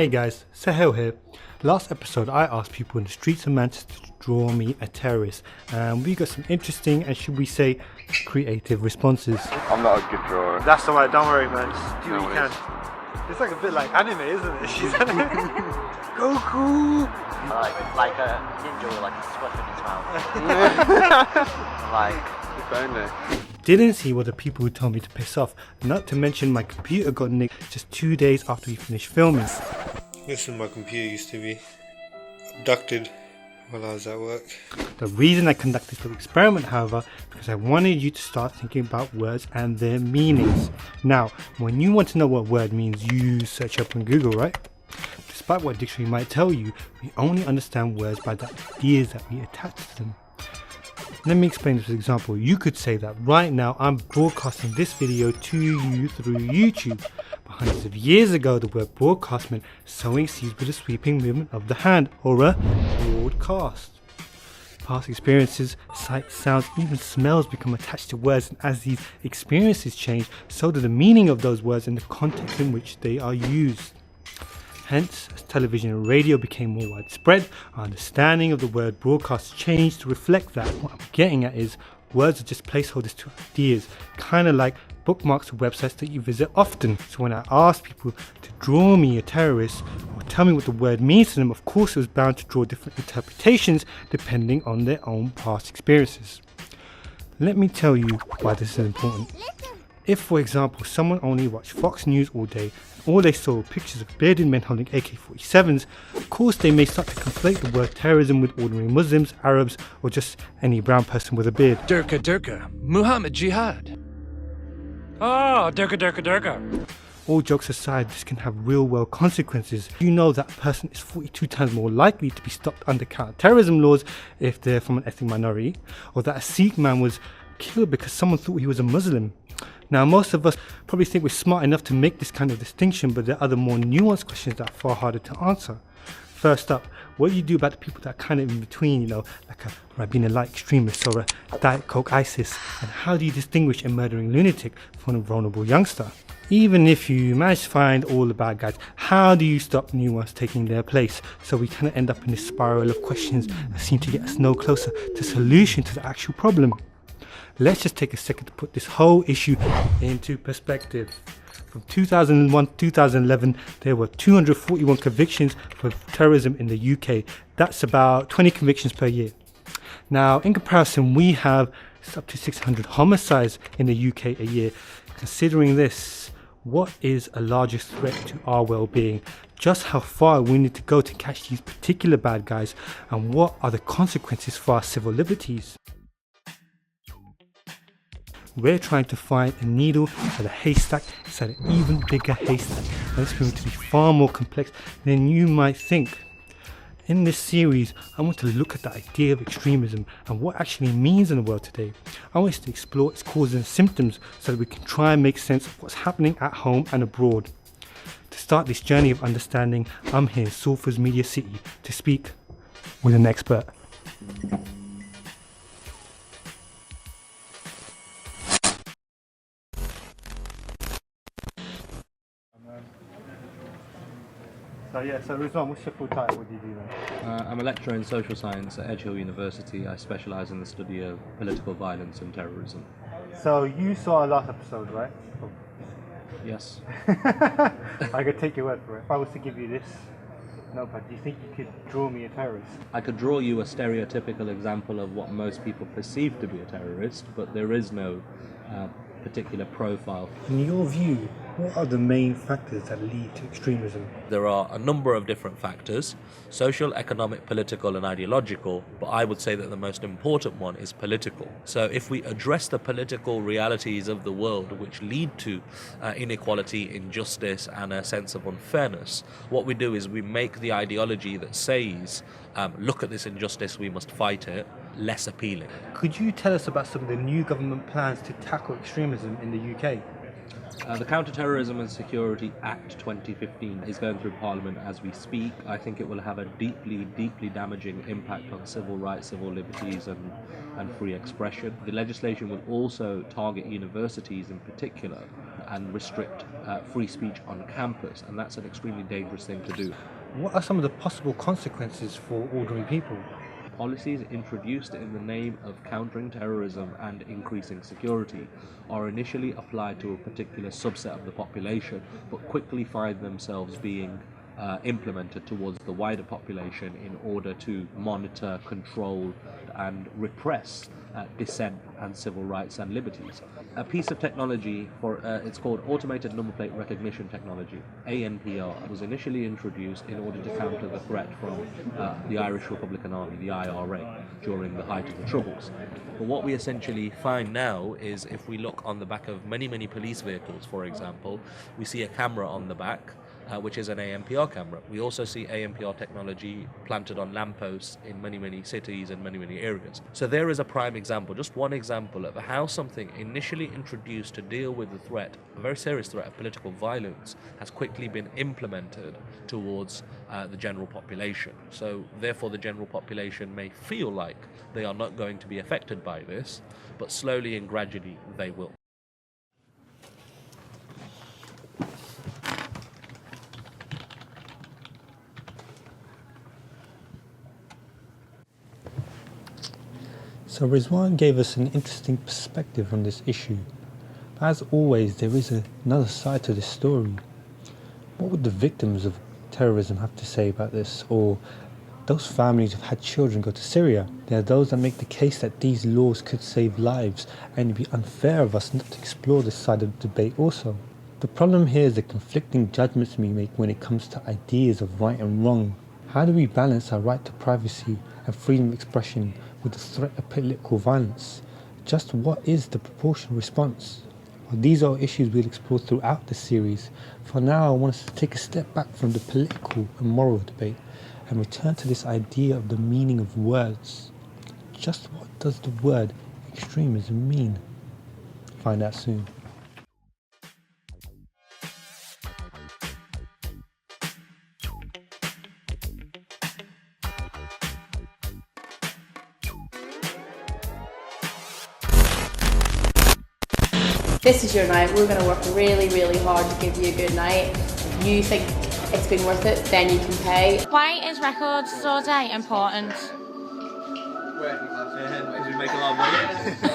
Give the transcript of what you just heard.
Hey guys, Sahel here. Last episode I asked people in the streets of Manchester to draw me a terrorist, and we got some interesting and should we say creative responses. I'm not a good drawer. That's alright, don't worry man, just do what you can. It's like a bit like anime, isn't it? She's Goku! Like a ninja with like a squash in his mouth. Like, If only. Didn't see were the people who told me to piss off, not to mention my computer got nicked just 2 days after we finished filming. Listen, my computer used to be abducted while I was at work. The reason I conducted this little experiment, however, because I wanted you to start thinking about words and their meanings. Now, when you want to know what word means, you search up on Google, right? Despite what a dictionary might tell you, we only understand words by the ideas that we attach to them. Let me explain this with an example. You could say that right now I'm broadcasting this video to you through YouTube. But hundreds of years ago, the word broadcast meant sowing seeds with a sweeping movement of the hand, or a broadcast. Past experiences, sights, sounds, even smells become attached to words, and as these experiences change, so do the meaning of those words and the context in which they are used. Hence, as television and radio became more widespread, our understanding of the word broadcast changed to reflect that. What I'm getting at is, words are just placeholders to ideas, kind of like bookmarks of websites that you visit often. So when I asked people to draw me a terrorist, or tell me what the word means to them, of course it was bound to draw different interpretations depending on their own past experiences. Let me tell you why this is important. If, for example, someone only watched Fox News all day, all they saw were pictures of bearded men holding AK-47s, of course they may start to conflate the word terrorism with ordinary Muslims, Arabs, or just any brown person with a beard. Durka, Muhammad Jihad. Oh, Durka. All jokes aside, this can have real-world consequences. You know that a person is 42 times more likely to be stopped under counter-terrorism laws if they're from an ethnic minority, or that a Sikh man was killed because someone thought he was a Muslim. Now, most of us probably think we're smart enough to make this kind of distinction, but there are other more nuanced questions that are far harder to answer. First up, what do you do about the people that are kind of in between, like a Rabina light extremist or a Diet Coke ISIS? And how do you distinguish a murdering lunatic from a vulnerable youngster? Even if you manage to find all the bad guys, how do you stop new ones taking their place? So we kind of end up in this spiral of questions that seem to get us no closer to solution to the actual problem. Let's just take a second to put this whole issue into perspective. From 2001 to 2011, there were 241 convictions for terrorism in the UK. That's about 20 convictions per year. Now, in comparison, we have up to 600 homicides in the UK a year. Considering this, what is a larger threat to our well-being? Just how far we need to go to catch these particular bad guys, and what are the consequences for our civil liberties? We're trying to find a needle at a haystack inside an even bigger haystack, and it's going to be far more complex than you might think. In this series, I want to look at the idea of extremism and what it actually means in the world today. I want us to explore its causes and symptoms so that we can try and make sense of what's happening at home and abroad. To start this journey of understanding, I'm here in Salford's Media City to speak with an expert. So Rizwaan, what's your full title? What do you do then? I'm a lecturer in social science at Edge Hill University. I specialise in the study of political violence and terrorism. So you saw our last episode, right? Yes. I could take your word for it. If I was to give you this notepad, do you think you could draw me a terrorist? I could draw you a stereotypical example of what most people perceive to be a terrorist, but there is no particular profile. In your view, what are the main factors that lead to extremism? There are a number of different factors, social, economic, political and ideological, but I would say that the most important one is political. So if we address the political realities of the world which lead to inequality, injustice and a sense of unfairness, what we do is we make the ideology that says, look at this injustice, we must fight it, less appealing. Could you tell us about some of the new government plans to tackle extremism in the UK? The Counter-Terrorism and Security Act 2015 is going through Parliament as we speak. I think it will have a deeply, deeply damaging impact on civil rights, civil liberties and free expression. The legislation will also target universities in particular and restrict free speech on campus, and that's an extremely dangerous thing to do. What are some of the possible consequences for ordinary people? Policies introduced in the name of countering terrorism and increasing security are initially applied to a particular subset of the population, but quickly find themselves being implemented towards the wider population in order to monitor, control, and repress dissent and civil rights and liberties. A piece of technology it's called Automated Number Plate Recognition Technology, ANPR, was initially introduced in order to counter the threat from the Irish Republican Army, the IRA, during the height of the Troubles. But what we essentially find now is if we look on the back of many, many police vehicles, for example, we see a camera on the back, which is an ANPR camera. We also see ANPR technology planted on lampposts in many, many cities and many, many areas. So there is a prime example, just one example of how something initially introduced to deal with the threat, a very serious threat of political violence, has quickly been implemented towards the general population. So therefore the general population may feel like they are not going to be affected by this, but slowly and gradually they will. So Rizwaan gave us an interesting perspective on this issue. But as always, there is another side to this story. What would the victims of terrorism have to say about this? Or those families who've had children go to Syria? There are those that make the case that these laws could save lives, and it'd be unfair of us not to explore this side of the debate also. The problem here is the conflicting judgments we make when it comes to ideas of right and wrong. How do we balance our right to privacy and freedom of expression with the threat of political violence? Just what is the proportional response? Well, these are issues we'll explore throughout the series. For now, I want us to take a step back from the political and moral debate and return to this idea of the meaning of words. Just what does the word extremism mean? Find out soon. This is your night. We're going to work really, really hard to give you a good night. If you think it's been worth it, then you can pay. Why is Record Store Day important? Because we make a lot of money.